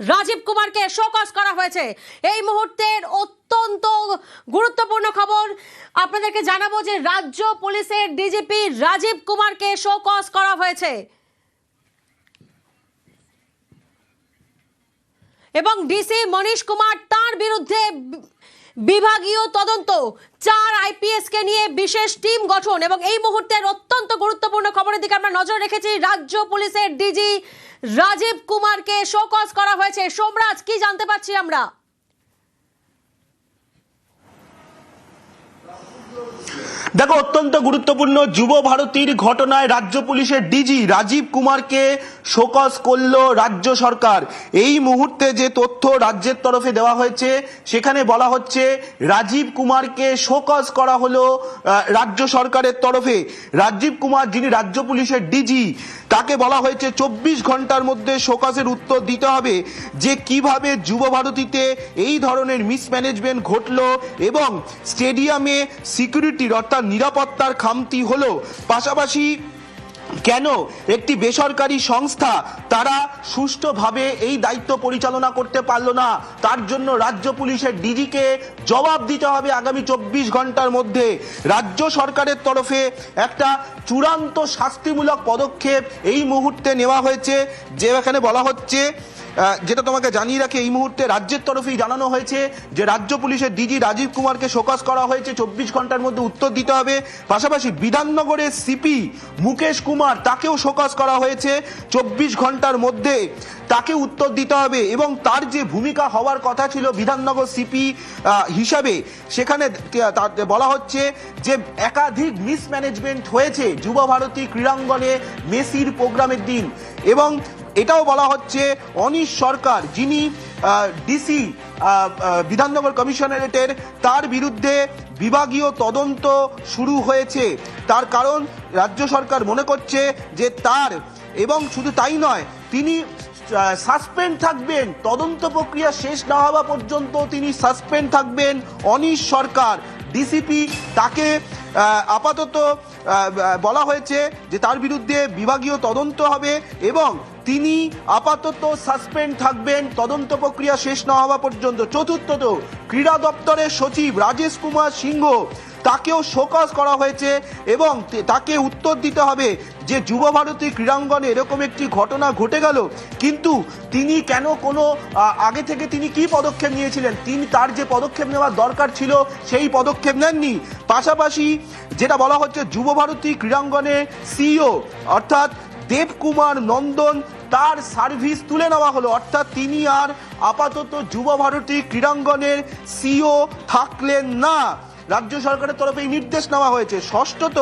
রাজীব কুমারকে শোকজ করা হয়েছে। এই মুহূর্তের অত্যন্ত গুরুত্বপূর্ণ খবর আপনাদেরকে জানাবো যে রাজ্য পুলিশের ডিজিপি রাজীব কুমারকে শোকজ করা হয়েছে এবং ডিসি মনীশ কুমার তার বিরুদ্ধে বিভাগীয় তদন্ত 4 আইপিএস কে নিয়ে বিশেষ টিম গঠন। এবং এই মুহূর্তের অত্যন্ত গুরুত্বপূর্ণ খবরের দিকে আমরা নজর রেখেছি। রাজ্য পুলিশের ডিজি রাজীব কুমারকে শোকজ করা হয়েছে। সোমরাজ, কি জানতে পারছি আমরা? দেখো, অত্যন্ত গুরুত্বপূর্ণ যুব ভারতীর ঘটনায় রাজ্য পুলিশের ডিজি রাজীব কুমারকে শোকজ করলো রাজ্য সরকার। এই মুহূর্তে যে তথ্য রাজ্যের তরফে দেওয়া হয়েছে সেখানে বলা হচ্ছে রাজীব কুমারকে শোকজ করা হলো রাজ্য সরকারের তরফে। রাজীব কুমার, যিনি রাজ্য পুলিশের ডিজি, তাকে বলা হয়েছে 24 ঘন্টার মধ্যে শোকজের উত্তর দিতে হবে যে কিভাবে যুব ভারতীতে এই ধরনের মিসম্যানেজমেন্ট ঘটলো এবং স্টেডিয়ামে সিকিউরিটির অর্থাৎ নিরাপত্তার খামতি হলো। পাশাপাশি কেন একটি বেসরকারি সংস্থা তারা সুষ্ঠুভাবে এই দায়িত্ব পরিচালনা করতে পারলো না, তার জন্য রাজ্য পুলিশের ডিজিকে জবাব দিতে হবে আগামী 24 ঘন্টার মধ্যে। রাজ্য সরকারের তরফে একটা চূড়ান্ত শাস্তিমূলক পদক্ষেপ এই মুহূর্তে নেওয়া হয়েছে, যেখানে বলা হচ্ছে, যেটা তোমাকে জানিয়ে রাখি, এই মুহূর্তে রাজ্যের তরফেই জানানো হয়েছে যে রাজ্য পুলিশের ডিজি রাজীব কুমারকে শোকজ করা হয়েছে, 24 ঘন্টার মধ্যে উত্তর দিতে হবে। পাশাপাশি বিধাননগরের সিপি মুকেশ কুমার, তাকেও শোকজ করা হয়েছে, 24 ঘন্টার মধ্যে তাকে উত্তর দিতে হবে। এবং তার যে ভূমিকা হওয়ার কথা ছিল বিধাননগর সিপি হিসাবে, সেখানে বলা হচ্ছে যে একাধিক মিসম্যানেজমেন্ট হয়েছে যুব ভারতী ক্রীড়াঙ্গনে মেসির প্রোগ্রামের দিন। এবং এটাও বলা হচ্ছে অনিশ সরকার, যিনি ডিসি বিধাননগর কমিশনারেটের, তার বিরুদ্ধে বিভাগীয় তদন্ত শুরু হয়েছে। তার কারণ রাজ্য সরকার মনে করছে যে তার, এবং শুধু তাই নয়, তিনি সাসপেন্ড থাকবেন, তদন্ত প্রক্রিয়া শেষ না হওয়া পর্যন্ত তিনি সাসপেন্ড থাকবেন। অনিশ সরকার ডিসিপি, তাকে আপাতত বলা হয়েছে যে তার বিরুদ্ধে বিভাগীয় তদন্ত হবে এবং তিনি আপাতত সাসপেন্ড থাকবেন তদন্ত প্রক্রিয়া শেষ না হওয়া পর্যন্ত। চতুর্থত, ক্রীড়া দপ্তরের সচিব রাজেশ কুমার সিংহ, তাকেও শোকজ করা হয়েছে এবং তাকে উত্তর দিতে হবে যে যুব ভারতী ক্রীড়াঙ্গনে এরকম একটি ঘটনা ঘটে গেল, কিন্তু তিনি কেন কোনো আগে থেকে তিনি কি পদক্ষেপ নিয়েছিলেন, তিনি তার যে পদক্ষেপ নেওয়ার দরকার ছিল সেই পদক্ষেপ নেননি। পাশাপাশি যেটা বলা হচ্ছে, যুব ভারতী ক্রীড়াঙ্গনে সিইও অর্থাৎ দেবকুমার নন্দন, তার সার্ভিস তুলে নেওয়া হলো, অর্থাৎ তিনি আর আপাতত যুব ভারতী ক্রীড়াঙ্গনের সিইও থাকলেন না। রাজ্য সরকারের তরফে এই নির্দেশ নেওয়া হয়েছে। ষষ্ঠত,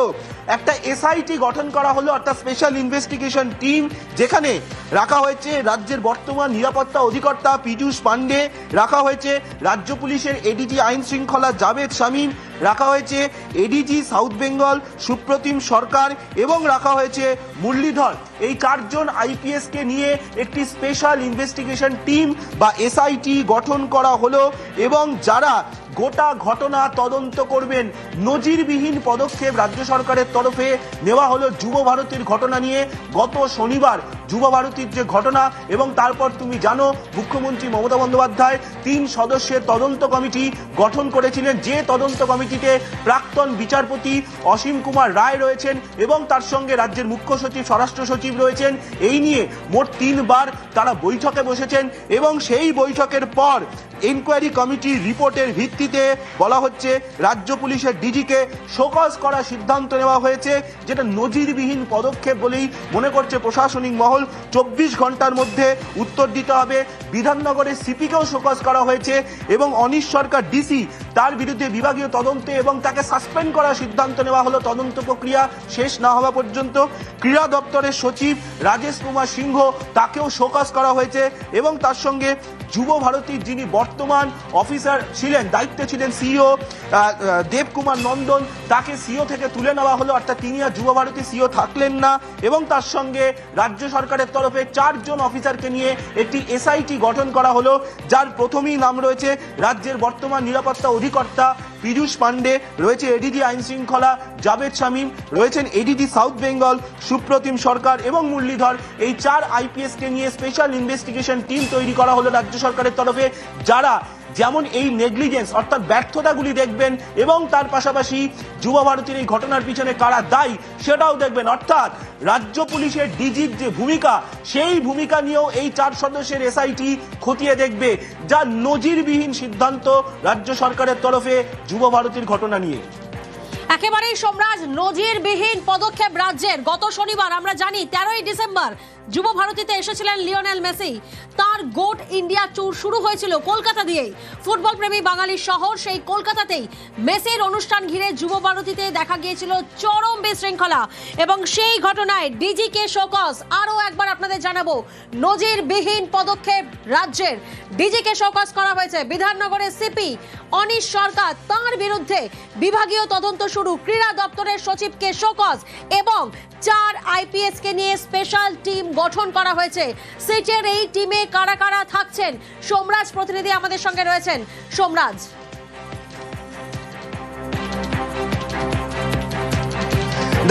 একটা এসআইটি গঠন করা হলো, অর্থাৎ স্পেশাল ইনভেস্টিগেশন টিম, যেখানে রাখা হয়েছে রাজ্যের বর্তমান নিরাপত্তা অধিকর্তা পীযূষ পান্ডে, রাখা হয়েছে রাজ্য পুলিশের এডিজি আইন শৃঙ্খলা জাভেদ শামীম, রাখা হয়েছে এডিজি সাউথ বেঙ্গল সুপ্রতিম সরকার এবং রাখা হয়েছে মুরলীধর। এই 4 জন আইপিএস কে নিয়ে একটি স্পেশাল ইনভেস্টিগেশন টিম বা এসআইটি গঠন করা হলো এবং যারা গোটা ঘটনা তদন্ত করবেন। নজিরবিহীন পদক্ষেপ রাজ্য সরকারের তরফে নেওয়া হলো যুব ভারতীর ঘটনা নিয়ে। গত শনিবার যুব ভারতীর যে ঘটনা, এবং তারপর তুমি জানো মুখ্যমন্ত্রী মমতা বন্দ্যোপাধ্যায় 3 সদস্যের তদন্ত কমিটি গঠন করেছিলেন, যে তদন্ত কমিটিতে প্রাক্তন বিচারপতি অসীম কুমার রায় রয়েছেন এবং তার সঙ্গে রাজ্যের মুখ্য সচিব, স্বরাষ্ট্র সচিব রয়েছেন। এই নিয়ে মোট 3 বার তারা বৈঠকে বসেছেন এবং সেই বৈঠকের পর ইনকোয়ারি কমিটির রিপোর্টের ভিত্তিতে বলা হচ্ছে রাজ্য পুলিশের ডিজিকে শোকজ করার সিদ্ধান্ত নেওয়া হয়েছে, যেটা নজিরবিহীন পদক্ষেপ বলেই মনে করছে প্রশাসনিক মহল। 24 ঘন্টার মধ্যে উত্তর দিতে হবে। বিধাননগরের সিপিকেও শোকজ করা হয়েছে এবং অনিশ সরকার ডিসি, তার বিরুদ্ধে বিভাগীয় তদন্তে এবং তাকে সাসপেন্ড করার সিদ্ধান্ত নেওয়া হলো তদন্ত প্রক্রিয়া শেষ না হওয়া পর্যন্ত। ক্রীড়া দপ্তরের সচিব রাজেশ কুমার সিংহ, তাকেও শোকজ করা হয়েছে এবং তার সঙ্গে যুব ভারতীর যিনি বর্তমান অফিসার ছিলেন, দায়িত্বে ছিলেন সিইও দেবকুমার নন্দন, তাকে সিইও থেকে তুলে নেওয়া হলো, অর্থাৎ তিনি আর যুব ভারতী সিইও থাকলেন না। এবং তার সঙ্গে রাজ্য সরকারের তরফে 4 জন অফিসারকে নিয়ে একটি এসআইটি গঠন করা হলো, যার প্রথমেই নাম রয়েছে রাজ্যের বর্তমান নিরাপত্তা অধিকর্তা পীযূষ পান্ডে, রয়েছে এডিজি আইন শৃঙ্খলা জাভেদ শামীম, রয়েছেন এডিজি সাউথ বেঙ্গল সুপ্রতিম সরকার এবং মুরলীধর। এই 4 আইপিএস কে নিয়ে স্পেশাল ইনভেস্টিগেশন টিম তৈরি করা হলো রাজ্য সরকারের তরফে, যারা যেমন এই নেগলিজেন্স অর্থাৎ ব্যর্থতাগুলি দেখবেন এবং তার পাশাপাশি যুব ভারতীর এই ঘটনার পিছনে কারা দায়ী সেটাও দেখবেন। অর্থাৎ রাজ্য পুলিশের ডিজির যে ভূমিকা, সেই ভূমিকা নিয়েও এই 4 সদস্যের এসআইটি খতিয়ে দেখবে, যা নজিরবিহীন সিদ্ধান্ত রাজ্য সরকারের তরফে যুব ভারতীর ঘটনা নিয়ে। একেবারেই সোমরাজ, নজিরবিহীন পদক্ষেপ রাজ্যের। গত শনিবার আমরা জানি 13ই ডিসেম্বর যুব ভারতীতে এসেছিলেন লিওনেল মেসি। তার গোট ইন্ডিয়া ট্যুর শুরু হয়েছিল কলকাতা দিয়েই। ফুটবল প্রেমী বাঙালির শহর সেই কলকাতাতেই মেসির অনুষ্ঠান ঘিরে যুব ভারতীতে দেখা গিয়েছিল চরম বিশৃঙ্খলা, এবং সেই ঘটনায় ডিজিকে শোকজ। আরও একবার আপনাদের জানাবো, নজিরবিহীন পদক্ষেপ রাজ্যের। ডিজিকে শোকজ করা হয়েছে। বিধাননগরের সিপি অনিশ সরকার, তাঁর বিরুদ্ধে বিভাগীয় তদন্ত শুরু। ক্রীড়া দপ্তরের সচিবকে শোকজ এবং 4 আইপিএস কে নিয়ে স্পেশাল টিম গঠন করা হয়েছে। সিটের এই টিমে কারা কারা থাকছেন, সোমরাজ প্রতিনিধি আমাদের সঙ্গে রয়েছেন। সোমরাজ,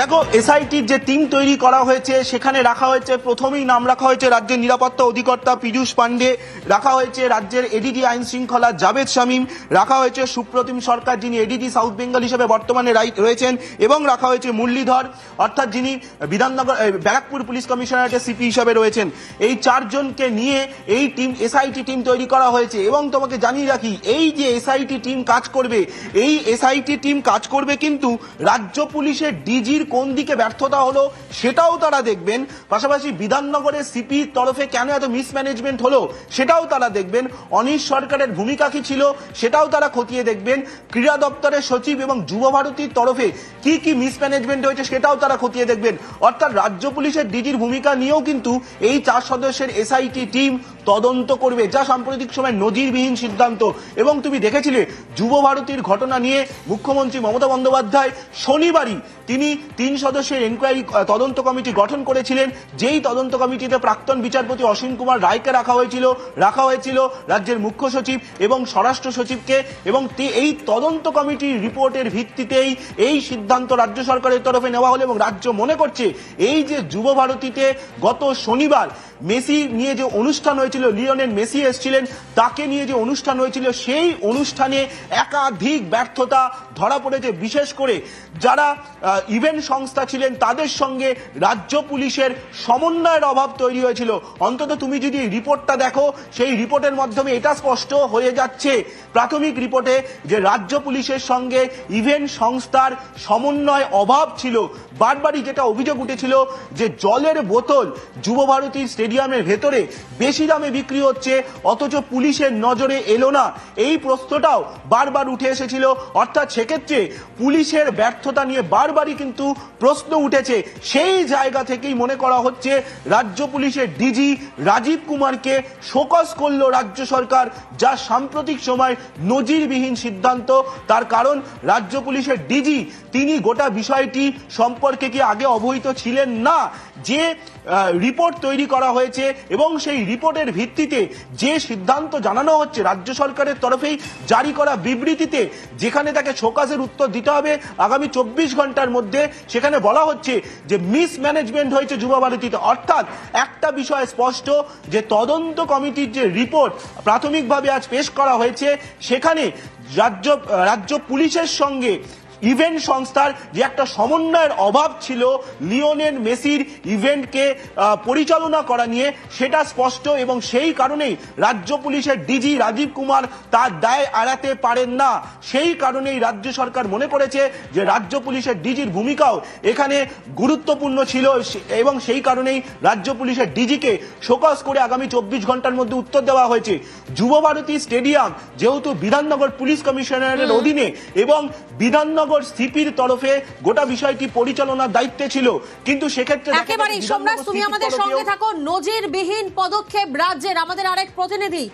দেখো, এসআইটির যে টিম তৈরি করা হয়েছে সেখানে রাখা হয়েছে, প্রথমেই নাম রাখা হয়েছে রাজ্যের নিরাপত্তা অধিকর্তা পীযূষ পান্ডে, রাখা হয়েছে রাজ্যের এডিজি আইন শৃঙ্খলা জাভেদ শামীম, রাখা হয়েছে সুপ্রতিম সরকার যিনি এডিজি সাউথ বেঙ্গল হিসেবে বর্তমানে রয়েছেন, এবং রাখা হয়েছে মুরলীধর অর্থাৎ যিনি বিধাননগর ব্যারাকপুর পুলিশ কমিশনারেটের সিপি হিসেবে রয়েছেন। এই 4 জনকে নিয়ে এই টিম এসআইটি টিম তৈরি করা হয়েছে। এবং তোমাকে জানিয়ে রাখি, এই যে এসআইটি টিম কাজ করবে, এই এসআইটি টিম কাজ করবে কিন্তু রাজ্য পুলিশের ডিজির কোন দিকে ব্যর্থতা হলো সেটাও তারা দেখবেন। পাশাপাশি বিধাননগরের সিপির তরফে কেন এত মিসম্যানেজমেন্ট হলো সেটাও তারা দেখবেন। অনিশ সরকারের ভূমিকা কি ছিল সেটাও তারা খতিয়ে দেখবেন। ক্রীড়া দপ্তরের সচিব এবং যুব ভারতীর তরফে কি কি মিসম্যানেজমেন্ট হয়েছে সেটাও তারা খতিয়ে দেখবেন। অর্থাৎ রাজ্য পুলিশের ডিজির ভূমিকা নিয়েও কিন্তু এই 4 সদস্যের এসআইটি টিম তদন্ত করবে, যা সাম্প্রতিক সময় নজিরবিহীন সিদ্ধান্ত। এবং তুমি দেখেছিলে যুব ভারতীর ঘটনা নিয়ে মুখ্যমন্ত্রী মমতা বন্দ্যোপাধ্যায় শনিবারই তিনি 3 সদস্যের এনকোয়ারি তদন্ত কমিটি গঠন করেছিলেন। যেই তদন্ত কমিটিতে প্রাক্তন বিচারপতি অসীম কুমার রায়কে রাখা হয়েছিল রাজ্যের মুখ্য সচিব এবং স্বরাষ্ট্র সচিবকে, এবং এই তদন্ত কমিটির রিপোর্টের ভিত্তিতেই এই সিদ্ধান্ত রাজ্য সরকারের তরফে নেওয়া হলো। এবং রাজ্য মনে করছে এই যে যুব ভারতীতে গত শনিবার মেসি নিয়ে যে অনুষ্ঠান হয়েছিল, লিওনেল মেসি এসেছিলেন, তাকে নিয়ে যে অনুষ্ঠান হয়েছিল, সেই অনুষ্ঠানে একাধিক ব্যর্থতা ধরা পড়েছে। বিশেষ করে যারা ইভেন্ট সংস্থা ছিলেন তাদের সঙ্গে রাজ্য পুলিশের সমন্বয়ের অভাব তৈরি হয়েছিল। অন্তত তুমি যদি রিপোর্টটা দেখো, সেই রিপোর্টের মাধ্যমে এটা স্পষ্ট হয়ে যাচ্ছে প্রাথমিক রিপোর্টে যে রাজ্য পুলিশের সঙ্গে ইভেন্ট সংস্থার সমন্বয় অভাব ছিল। বারবারই যেটা অভিযোগ উঠেছিল যে জলের বোতল যুব ভারতী স্টেডিয়ামের ভেতরে বেশি দামে বিক্রি হচ্ছে, অথচ পুলিশের নজরে এলো না। এই প্রশ্নটাও বারবার উঠে এসেছিল। অর্থাৎ সেক্ষেত্রে পুলিশের ব্যর্থতা নিয়ে বারবারই কিন্তু প্রশ্ন উঠেছে। সেই জায়গা থেকেই মনে করা হচ্ছে রাজ্য পুলিশের ডিজি রাজীব কুমারকে শোকজ করলো রাজ্য সরকার, যা সাম্প্রতিক সময় নজিরবিহীন সিদ্ধান্ত। তার কারণ রাজ্য পুলিশের ডিজি তিনি গোটা বিষয়টি সম্পর্কে কি আগে অবহিত ছিলেন না। যে রিপোর্ট তৈরি করা হয়েছে এবং সেই রিপোর্টের ভিত্তিতে যে সিদ্ধান্ত জানানো হচ্ছে রাজ্য সরকারের তরফেই জারি করা বিবৃতিতে, যেখানে তাকে শোকজের উত্তর দিতে হবে আগামী 24 ঘন্টার মধ্যে, সেখানে বলা হচ্ছে যে মিসম্যানেজমেন্ট হয়েছে যুব ভারতীতে। অর্থাৎ একটা বিষয় স্পষ্ট যে তদন্ত কমিটির যে রিপোর্ট প্রাথমিকভাবে আজ পেশ করা হয়েছে, সেখানে রাজ্য পুলিশের সঙ্গে ইভেন্ট সংস্থার যে একটা সমন্বয়ের অভাব ছিল লিওনেল মেসির ইভেন্টকে পরিচালনা করা নিয়ে, সেটা স্পষ্ট। এবং সেই কারণেই রাজ্য পুলিশের ডিজি রাজীব কুমার তার দায় এড়াতে পারেন না। সেই কারণেই রাজ্য সরকার মনে করেছে যে রাজ্য পুলিশের ডিজির ভূমিকাও এখানে গুরুত্বপূর্ণ ছিল, এবং সেই কারণেই রাজ্য পুলিশের ডিজিকে শোকজ করে আগামী 24 ঘন্টার মধ্যে উত্তর দেওয়া হয়েছে। যুব ভারতী স্টেডিয়াম যেহেতু বিধাননগর পুলিশ কমিশনারের অধীনে এবং বিধাননগর সিপির তরফে গোটা বিষয়টি পরিচালনার দায়িত্বে ছিল, কিন্তু সেক্ষেত্রে একেবারেই সোমরাজ, তুমি আমাদের সঙ্গে থাকো। নজিরবিহীন পদক্ষেপ রাজ্যের। আমাদের আরেক প্রতিনিধি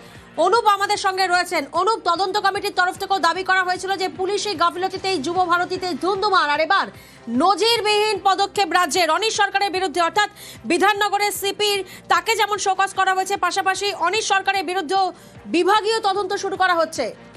অনুপ আমাদের সঙ্গে রয়েছেন। অনুপ, তদন্ত কমিটির তরফ থেকেও দাবি করা হয়েছিল যে পুলিশি গাফিলতিতেই যুব ভারতীতে ধুন্ধুমার, আর এবার নজিরবিহীন পদক্ষেপ রাজ্যের অনিশ সরকারের বিরুদ্ধে। অর্থাৎ বিধাননগরের সিপির তাকে যেমন শোকজ করা হয়েছে, পাশাপাশি অনিশ সরকারের বিরুদ্ধেও বিভাগীয় তদন্ত শুরু করা হচ্ছে।